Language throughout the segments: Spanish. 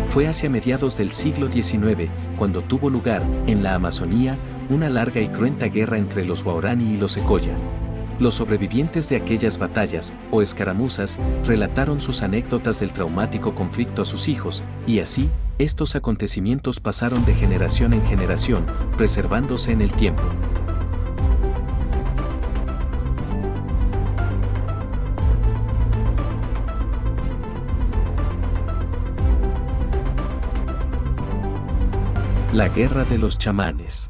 Fue hacia mediados del siglo XIX cuando tuvo lugar, en la Amazonía, una larga y cruenta guerra entre los Waorani y los Secoya. Los sobrevivientes de aquellas batallas, o escaramuzas, relataron sus anécdotas del traumático conflicto a sus hijos, y así, estos acontecimientos pasaron de generación en generación, preservándose en el tiempo. La Guerra de los Chamanes.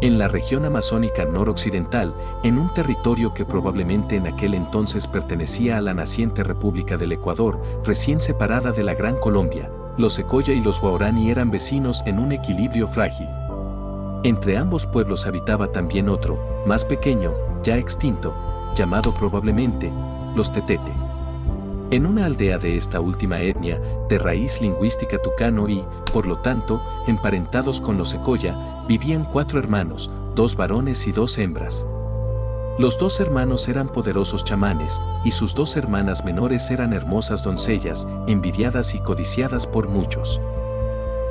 En la región amazónica noroccidental, en un territorio que probablemente en aquel entonces pertenecía a la naciente República del Ecuador, recién separada de la Gran Colombia, los Secoya y los Waorani eran vecinos en un equilibrio frágil. Entre ambos pueblos habitaba también otro, más pequeño, ya extinto, llamado probablemente los Tetete. En una aldea de esta última etnia, de raíz lingüística tucano y, por lo tanto, emparentados con los Secoya, vivían 4 hermanos, 2 varones y 2 hembras. Los 2 hermanos eran poderosos chamanes, y sus 2 hermanas menores eran hermosas doncellas, envidiadas y codiciadas por muchos.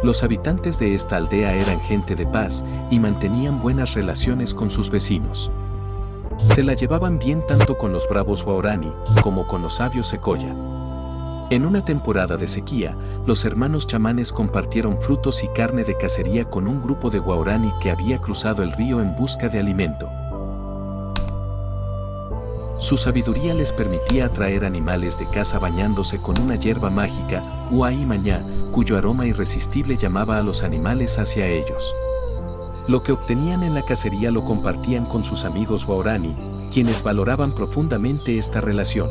Los habitantes de esta aldea eran gente de paz y mantenían buenas relaciones con sus vecinos. Se la llevaban bien tanto con los bravos Waorani como con los sabios Secoya. En una temporada de sequía, los hermanos chamanes compartieron frutos y carne de cacería con un grupo de Waorani que había cruzado el río en busca de alimento. Su sabiduría les permitía atraer animales de caza bañándose con una hierba mágica, Uai Mañá, cuyo aroma irresistible llamaba a los animales hacia ellos. Lo que obtenían en la cacería lo compartían con sus amigos Waorani, quienes valoraban profundamente esta relación.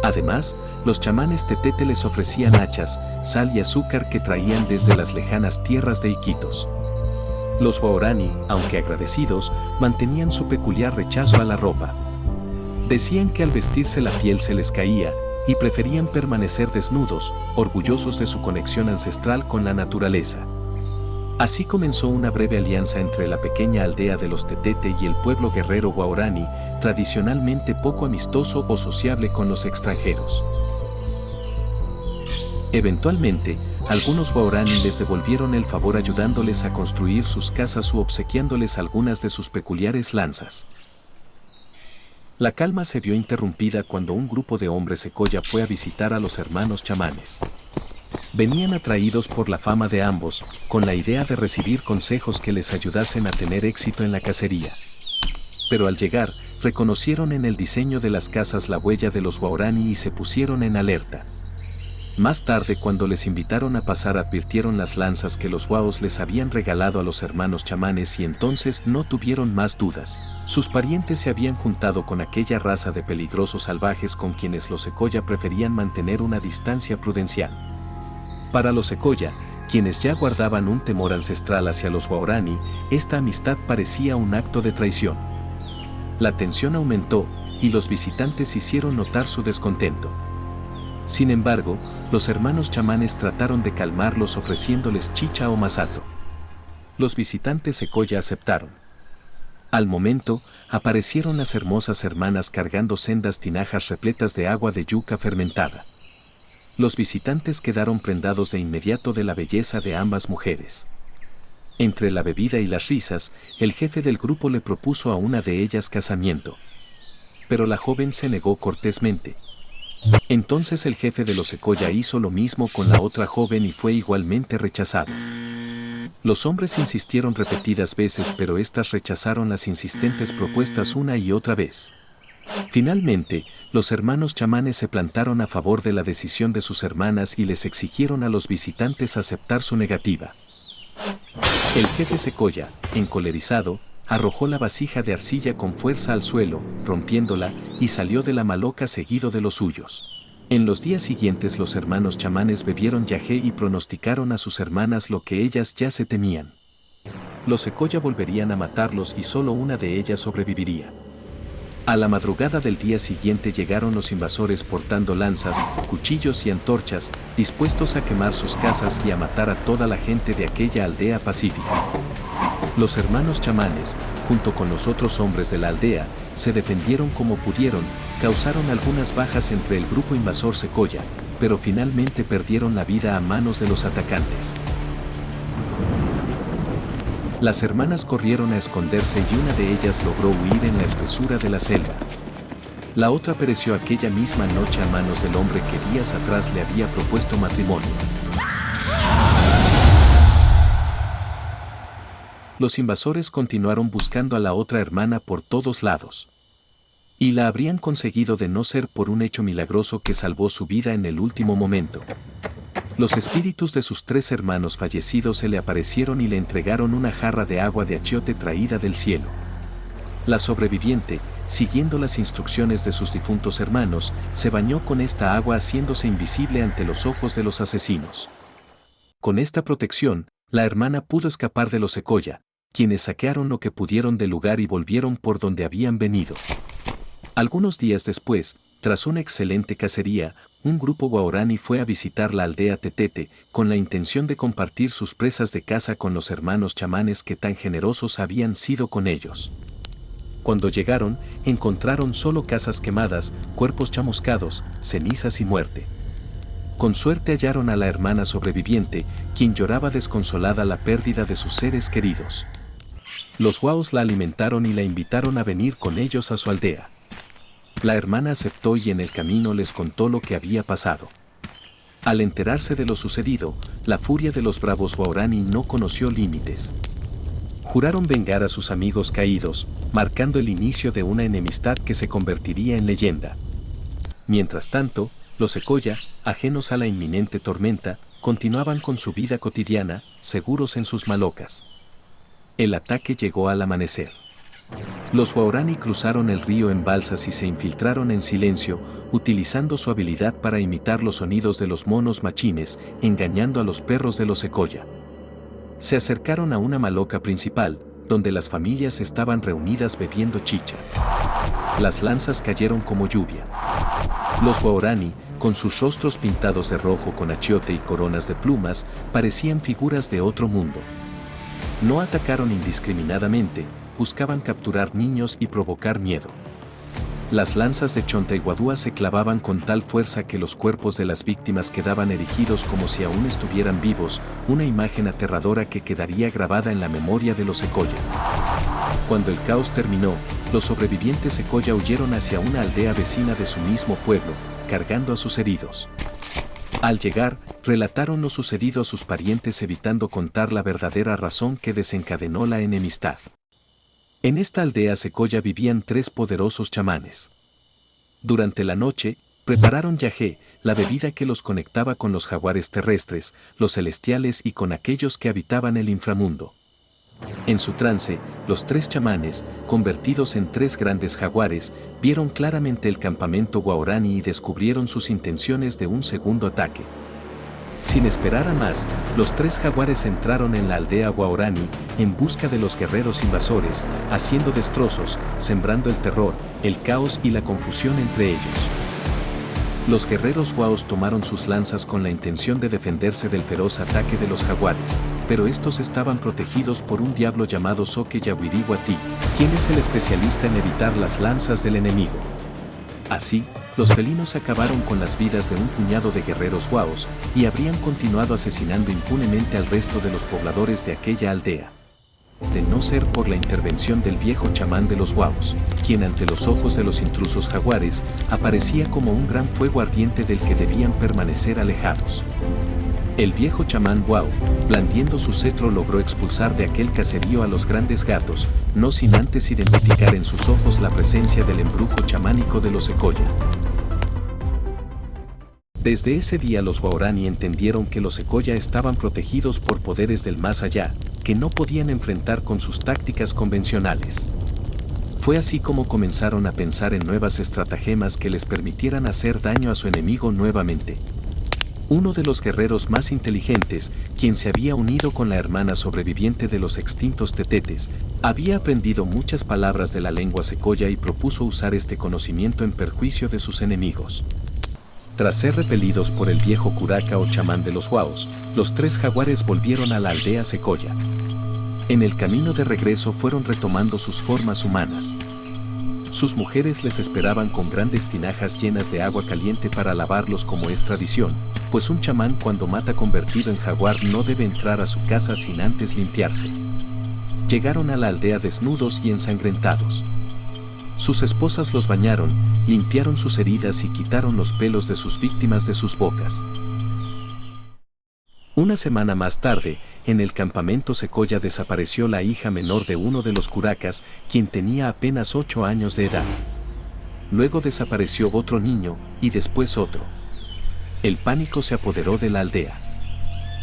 Además, los chamanes Tetete les ofrecían hachas, sal y azúcar que traían desde las lejanas tierras de Iquitos. Los Waorani, aunque agradecidos, mantenían su peculiar rechazo a la ropa. Decían que al vestirse la piel se les caía, y preferían permanecer desnudos, orgullosos de su conexión ancestral con la naturaleza. Así comenzó una breve alianza entre la pequeña aldea de los Tetete y el pueblo guerrero Waorani, tradicionalmente poco amistoso o sociable con los extranjeros. Eventualmente, algunos Waorani les devolvieron el favor ayudándoles a construir sus casas u obsequiándoles algunas de sus peculiares lanzas. La calma se vio interrumpida cuando un grupo de hombres Secoya fue a visitar a los hermanos chamanes. Venían atraídos por la fama de ambos, con la idea de recibir consejos que les ayudasen a tener éxito en la cacería. Pero al llegar, reconocieron en el diseño de las casas la huella de los Waorani y se pusieron en alerta. Más tarde, cuando les invitaron a pasar, advirtieron las lanzas que los Waos les habían regalado a los hermanos chamanes y entonces no tuvieron más dudas. Sus parientes se habían juntado con aquella raza de peligrosos salvajes con quienes los Secoya preferían mantener una distancia prudencial. Para los Secoya, quienes ya guardaban un temor ancestral hacia los Waorani, esta amistad parecía un acto de traición. La tensión aumentó y los visitantes hicieron notar su descontento. Sin embargo, los hermanos chamanes trataron de calmarlos ofreciéndoles chicha o masato. Los visitantes Secoya aceptaron. Al momento, aparecieron las hermosas hermanas cargando sendas tinajas repletas de agua de yuca fermentada. Los visitantes quedaron prendados de inmediato de la belleza de ambas mujeres. Entre la bebida y las risas, el jefe del grupo le propuso a una de ellas casamiento. Pero la joven se negó cortésmente. Entonces el jefe de los Secoya hizo lo mismo con la otra joven y fue igualmente rechazado. Los hombres insistieron repetidas veces, pero éstas rechazaron las insistentes propuestas una y otra vez. Finalmente, los hermanos chamanes se plantaron a favor de la decisión de sus hermanas y les exigieron a los visitantes aceptar su negativa. El jefe Secoya, encolerizado, arrojó la vasija de arcilla con fuerza al suelo, rompiéndola, y salió de la maloca seguido de los suyos. En los días siguientes los hermanos chamanes bebieron yagé y pronosticaron a sus hermanas lo que ellas ya se temían. Los Secoya volverían a matarlos y solo una de ellas sobreviviría. A la madrugada del día siguiente llegaron los invasores portando lanzas, cuchillos y antorchas, dispuestos a quemar sus casas y a matar a toda la gente de aquella aldea pacífica. Los hermanos chamanes, junto con los otros hombres de la aldea, se defendieron como pudieron, causaron algunas bajas entre el grupo invasor Secoya, pero finalmente perdieron la vida a manos de los atacantes. Las hermanas corrieron a esconderse y una de ellas logró huir en la espesura de la selva. La otra pereció aquella misma noche a manos del hombre que días atrás le había propuesto matrimonio. Los invasores continuaron buscando a la otra hermana por todos lados. Y la habrían conseguido de no ser por un hecho milagroso que salvó su vida en el último momento. Los espíritus de sus 3 hermanos fallecidos se le aparecieron y le entregaron una jarra de agua de achiote traída del cielo. La sobreviviente, siguiendo las instrucciones de sus difuntos hermanos, se bañó con esta agua haciéndose invisible ante los ojos de los asesinos. Con esta protección, la hermana pudo escapar de los Secoya, quienes saquearon lo que pudieron del lugar y volvieron por donde habían venido. Algunos días después, tras una excelente cacería, un grupo guaraní fue a visitar la aldea Tetete con la intención de compartir sus presas de caza con los hermanos chamanes que tan generosos habían sido con ellos. Cuando llegaron, encontraron solo casas quemadas, cuerpos chamuscados, cenizas y muerte. Con suerte hallaron a la hermana sobreviviente, quien lloraba desconsolada la pérdida de sus seres queridos. Los guaos la alimentaron y la invitaron a venir con ellos a su aldea. La hermana aceptó y en el camino les contó lo que había pasado. Al enterarse de lo sucedido, la furia de los bravos guaraní no conoció límites. Juraron vengar a sus amigos caídos, marcando el inicio de una enemistad que se convertiría en leyenda. Mientras tanto, los Secoya, ajenos a la inminente tormenta, continuaban con su vida cotidiana, seguros en sus malocas. El ataque llegó al amanecer. Los guaraní cruzaron el río en balsas y se infiltraron en silencio, utilizando su habilidad para imitar los sonidos de los monos machines, engañando a los perros de los Secoya. Se acercaron a una maloca principal, donde las familias estaban reunidas bebiendo chicha. Las lanzas cayeron como lluvia. Los guaraní, con sus rostros pintados de rojo con achiote y coronas de plumas, parecían figuras de otro mundo. No atacaron indiscriminadamente, buscaban capturar niños y provocar miedo. Las lanzas de Chonta y Guadúa se clavaban con tal fuerza que los cuerpos de las víctimas quedaban erigidos como si aún estuvieran vivos, una imagen aterradora que quedaría grabada en la memoria de los Secoya. Cuando el caos terminó, los sobrevivientes Secoya huyeron hacia una aldea vecina de su mismo pueblo, cargando a sus heridos. Al llegar, relataron lo sucedido a sus parientes evitando contar la verdadera razón que desencadenó la enemistad. En esta aldea Secoya vivían 3 poderosos chamanes. Durante la noche, prepararon yagé, la bebida que los conectaba con los jaguares terrestres, los celestiales y con aquellos que habitaban el inframundo. En su trance, los 3 chamanes, convertidos en 3 grandes jaguares, vieron claramente el campamento guaraní y descubrieron sus intenciones de un segundo ataque. Sin esperar a más, los 3 jaguares entraron en la aldea guaraní en busca de los guerreros invasores, haciendo destrozos, sembrando el terror, el caos y la confusión entre ellos. Los guerreros guaos tomaron sus lanzas con la intención de defenderse del feroz ataque de los jaguares, pero estos estaban protegidos por un diablo llamado Soque Yawiriwati, quien es el especialista en evitar las lanzas del enemigo. Así, los felinos acabaron con las vidas de un puñado de guerreros guaos y habrían continuado asesinando impunemente al resto de los pobladores de aquella aldea. De no ser por la intervención del viejo chamán de los guaos, quien ante los ojos de los intrusos jaguares aparecía como un gran fuego ardiente del que debían permanecer alejados. El viejo chamán guau, blandiendo su cetro, logró expulsar de aquel caserío a los grandes gatos, no sin antes identificar en sus ojos la presencia del embrujo chamánico de los Secoya. Desde ese día los guaraní entendieron que los Secoya estaban protegidos por poderes del más allá, que no podían enfrentar con sus tácticas convencionales. Fue así como comenzaron a pensar en nuevas estratagemas que les permitieran hacer daño a su enemigo nuevamente. Uno de los guerreros más inteligentes, quien se había unido con la hermana sobreviviente de los extintos tetetes, había aprendido muchas palabras de la lengua Secoya y propuso usar este conocimiento en perjuicio de sus enemigos. Tras ser repelidos por el viejo curaca o chamán de los guaos, los 3 jaguares volvieron a la aldea Secoya. En el camino de regreso fueron retomando sus formas humanas. Sus mujeres les esperaban con grandes tinajas llenas de agua caliente para lavarlos como es tradición, pues un chamán cuando mata convertido en jaguar no debe entrar a su casa sin antes limpiarse. Llegaron a la aldea desnudos y ensangrentados. Sus esposas los bañaron, limpiaron sus heridas y quitaron los pelos de sus víctimas de sus bocas. Una semana más tarde, en el campamento Secoya desapareció la hija menor de uno de los curacas, quien tenía apenas 8 años de edad. Luego desapareció otro niño, y después otro. El pánico se apoderó de la aldea.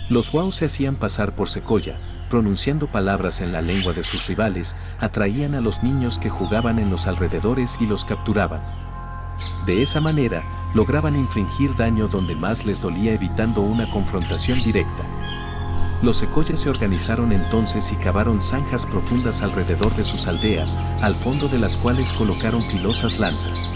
Los Wao se hacían pasar por Secoya, pronunciando palabras en la lengua de sus rivales, atraían a los niños que jugaban en los alrededores y los capturaban. De esa manera, lograban infligir daño donde más les dolía evitando una confrontación directa. Los Secoyas se organizaron entonces y cavaron zanjas profundas alrededor de sus aldeas, al fondo de las cuales colocaron filosas lanzas.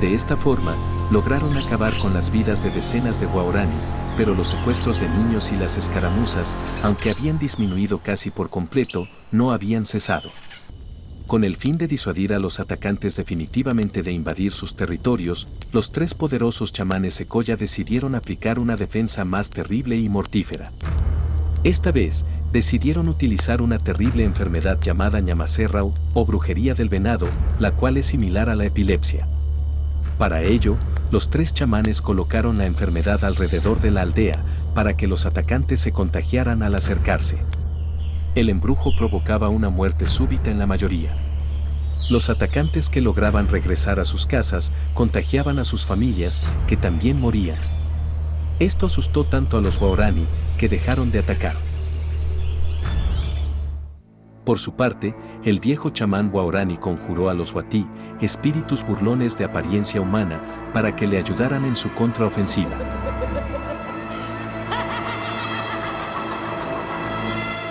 De esta forma, lograron acabar con las vidas de decenas de Waorani, pero los secuestros de niños y las escaramuzas, aunque habían disminuido casi por completo, no habían cesado. Con el fin de disuadir a los atacantes definitivamente de invadir sus territorios, los 3 poderosos chamanes Secoya decidieron aplicar una defensa más terrible y mortífera. Esta vez, decidieron utilizar una terrible enfermedad llamada ñamacerrao, o brujería del venado, la cual es similar a la epilepsia. Para ello, los 3 chamanes colocaron la enfermedad alrededor de la aldea, para que los atacantes se contagiaran al acercarse. El embrujo provocaba una muerte súbita en la mayoría. Los atacantes que lograban regresar a sus casas contagiaban a sus familias, que también morían. Esto asustó tanto a los Waorani, que dejaron de atacar. Por su parte, el viejo chamán Waorani conjuró a los Wati, espíritus burlones de apariencia humana, para que le ayudaran en su contraofensiva.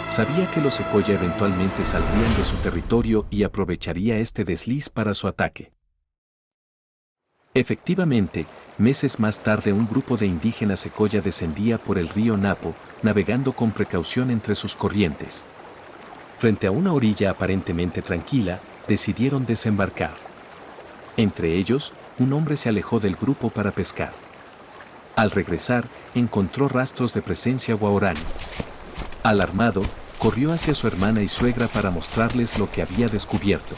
Sabía que los Secoya eventualmente saldrían de su territorio y aprovecharía este desliz para su ataque. Efectivamente, meses más tarde un grupo de indígenas Secoya descendía por el río Napo, navegando con precaución entre sus corrientes. Frente a una orilla aparentemente tranquila, decidieron desembarcar. Entre ellos, un hombre se alejó del grupo para pescar. Al regresar, encontró rastros de presencia Waorani. Alarmado, corrió hacia su hermana y suegra para mostrarles lo que había descubierto.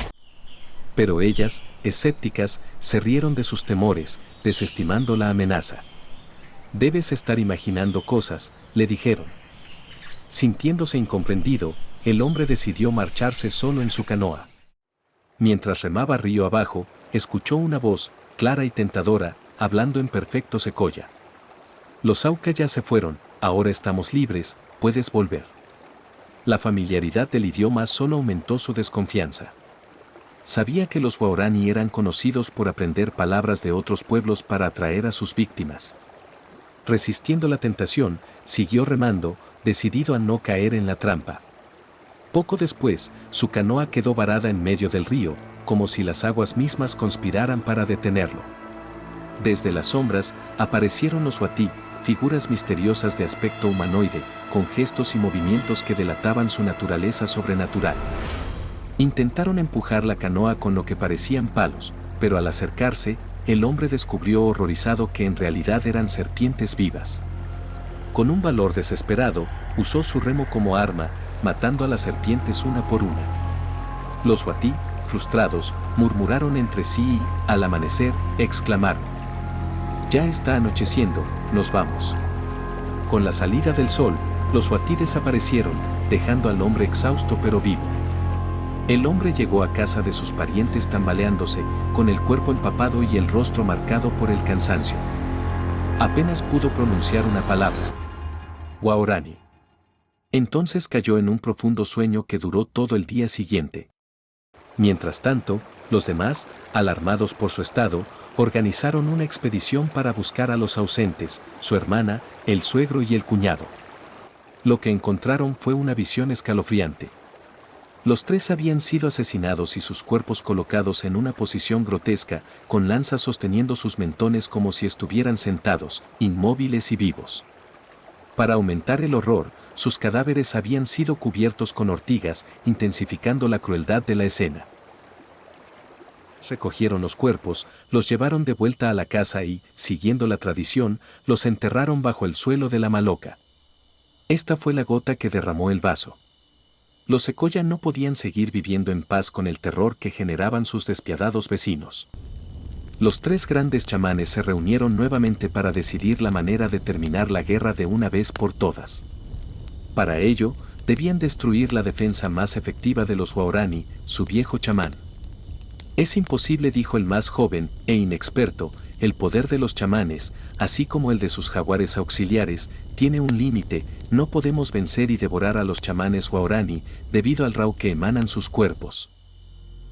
Pero ellas, escépticas, se rieron de sus temores, desestimando la amenaza. «Debes estar imaginando cosas», le dijeron. Sintiéndose incomprendido, el hombre decidió marcharse solo en su canoa. Mientras remaba río abajo, escuchó una voz, clara y tentadora, hablando en perfecto Secoya. «Los Auca ya se fueron, ahora estamos libres, puedes volver». La familiaridad del idioma solo aumentó su desconfianza. Sabía que los Waorani eran conocidos por aprender palabras de otros pueblos para atraer a sus víctimas. Resistiendo la tentación, siguió remando, decidido a no caer en la trampa. Poco después, su canoa quedó varada en medio del río, como si las aguas mismas conspiraran para detenerlo. Desde las sombras, aparecieron los Wati, figuras misteriosas de aspecto humanoide, con gestos y movimientos que delataban su naturaleza sobrenatural. Intentaron empujar la canoa con lo que parecían palos, pero al acercarse, el hombre descubrió horrorizado que en realidad eran serpientes vivas. Con un valor desesperado, usó su remo como arma, matando a las serpientes una por una. Los Wati, frustrados, murmuraron entre sí y, al amanecer, exclamaron: «Ya está anocheciendo, nos vamos». Con la salida del sol, los Wati desaparecieron, dejando al hombre exhausto pero vivo. El hombre llegó a casa de sus parientes tambaleándose, con el cuerpo empapado y el rostro marcado por el cansancio. Apenas pudo pronunciar una palabra: Waorani. Entonces cayó en un profundo sueño que duró todo el día siguiente. Mientras tanto, los demás, alarmados por su estado, organizaron una expedición para buscar a los ausentes, su hermana, el suegro y el cuñado. Lo que encontraron fue una visión escalofriante. Los 3 habían sido asesinados y sus cuerpos colocados en una posición grotesca, con lanzas sosteniendo sus mentones como si estuvieran sentados, inmóviles y vivos. Para aumentar el horror, sus cadáveres habían sido cubiertos con ortigas, intensificando la crueldad de la escena. Recogieron los cuerpos, los llevaron de vuelta a la casa y, siguiendo la tradición, los enterraron bajo el suelo de la maloca. Esta fue la gota que derramó el vaso. Los Secoya no podían seguir viviendo en paz con el terror que generaban sus despiadados vecinos. Los tres grandes chamanes se reunieron nuevamente para decidir la manera de terminar la guerra de una vez por todas. Para ello, debían destruir la defensa más efectiva de los Waorani, su viejo chamán. Es imposible, dijo el más joven e inexperto, el poder de los chamanes, así como el de sus jaguares auxiliares, tiene un límite, no podemos vencer y devorar a los chamanes Waorani, debido al rao que emanan sus cuerpos.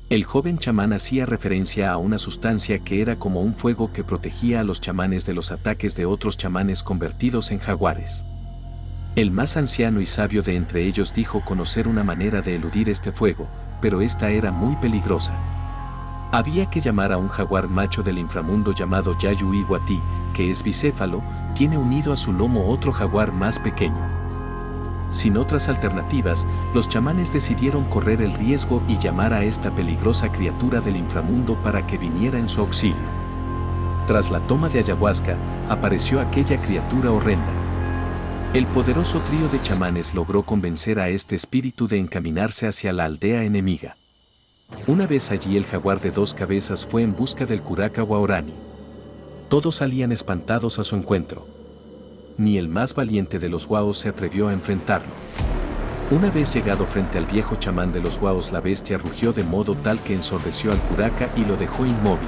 El joven chamán hacía referencia a una sustancia que era como un fuego que protegía a los chamanes de los ataques de otros chamanes convertidos en jaguares. El más anciano y sabio de entre ellos dijo conocer una manera de eludir este fuego, pero esta era muy peligrosa. Había que llamar a un jaguar macho del inframundo llamado Yayu Iwati, que es bicéfalo, tiene unido a su lomo otro jaguar más pequeño. Sin otras alternativas, los chamanes decidieron correr el riesgo y llamar a esta peligrosa criatura del inframundo para que viniera en su auxilio. Tras la toma de ayahuasca, apareció aquella criatura horrenda. El poderoso trío de chamanes logró convencer a este espíritu de encaminarse hacia la aldea enemiga. Una vez allí, el jaguar de dos cabezas fue en busca del curaca Waorani. Todos salían espantados a su encuentro. Ni el más valiente de los Waos se atrevió a enfrentarlo. Una vez llegado frente al viejo chamán de los Waos, la bestia rugió de modo tal que ensordeció al curaca y lo dejó inmóvil.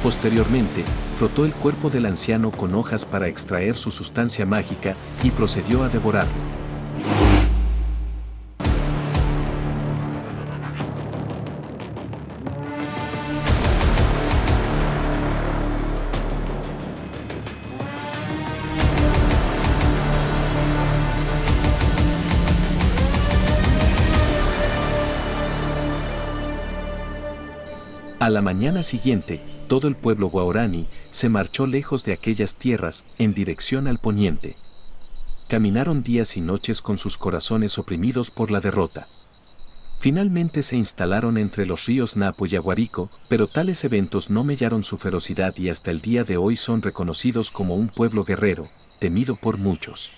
Posteriormente, frotó el cuerpo del anciano con hojas para extraer su sustancia mágica y procedió a devorarlo. A la mañana siguiente, todo el pueblo Waorani se marchó lejos de aquellas tierras, en dirección al poniente. Caminaron días y noches con sus corazones oprimidos por la derrota. Finalmente se instalaron entre los ríos Napo y Aguarico, pero tales eventos no mellaron su ferocidad y hasta el día de hoy son reconocidos como un pueblo guerrero, temido por muchos.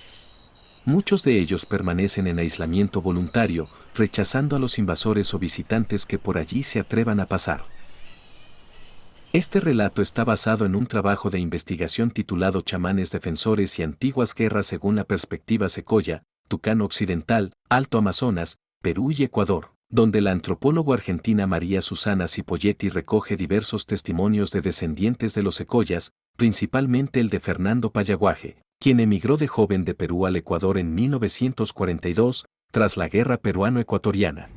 Muchos de ellos permanecen en aislamiento voluntario, rechazando a los invasores o visitantes que por allí se atrevan a pasar. Este relato está basado en un trabajo de investigación titulado Chamanes Defensores y Antiguas Guerras según la perspectiva Secoya, Tucano Occidental, Alto Amazonas, Perú y Ecuador, donde la antropóloga argentina María Susana Cipolletti recoge diversos testimonios de descendientes de los Secoyas, principalmente el de Fernando Payaguaje, quien emigró de joven de Perú al Ecuador en 1942, tras la Guerra Peruano-Ecuatoriana.